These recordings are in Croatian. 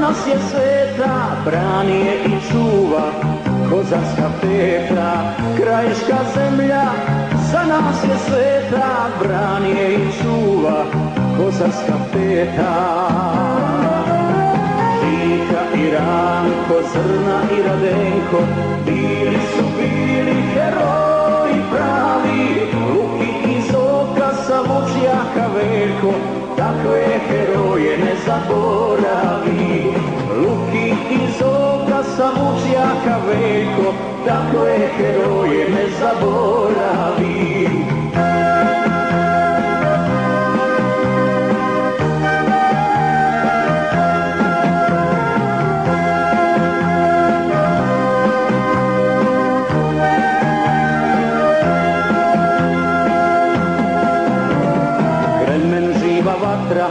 nas je sveta, brani je i čuva kozarska peta. Krajiška zemlja za nas je sveta, brani je i čuva kozarska peta. Žika i Ranko, Zrna i Radenko, bili su bili heroji pravi. Luki iz oka sa voćjaka Veljko, takve heroje ne zaboravi. Luki iz oka sa voćjaka Veljko, takve heroje ne zaboravi. Vatra,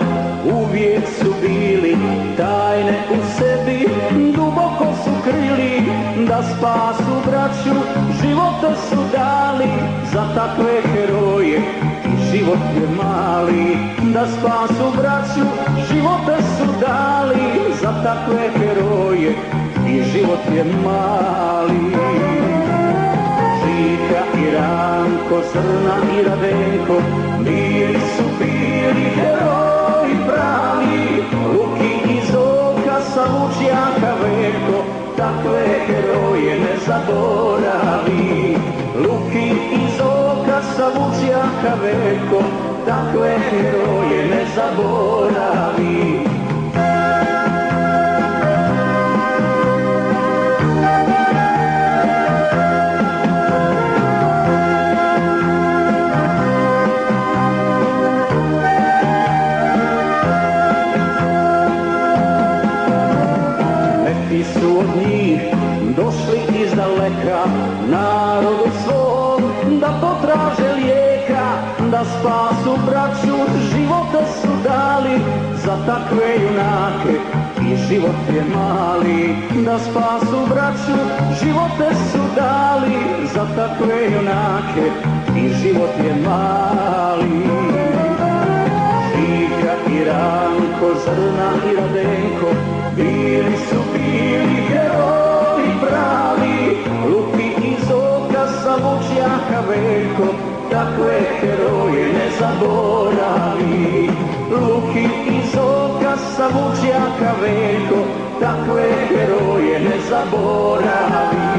uvijek su bili, tajne u sebi duboko su krili, da spasu braću, živote su dali, za takve heroje i život je mali. Da spasu braću, živote su dali, za takve heroje i život je mali. Žika i Ranko, Zrna i Radenko, bili su bili heroji pravi. Luki iz oka sa voćjaka Veljko, takve heroje ne zaboravi. Luki iz oka sa voćjaka Veljko, takve heroje ne zaboravi. Neki su od njih došli iz daleka, narodu svom da potraže lijeka, da spasu braću, živote su dali, za takve junake i život je mali. Da spasu braću, živote su dali, za takve junake i život je mali. Žika i Ranko, Zrna i Radenko, bili su bili heroji pravi. Luki iz oka sa voćjaka Veljko, takve heroje ne zaboravi. Luki iz oka sa voćjaka Veljko, takve heroje ne zaboravi.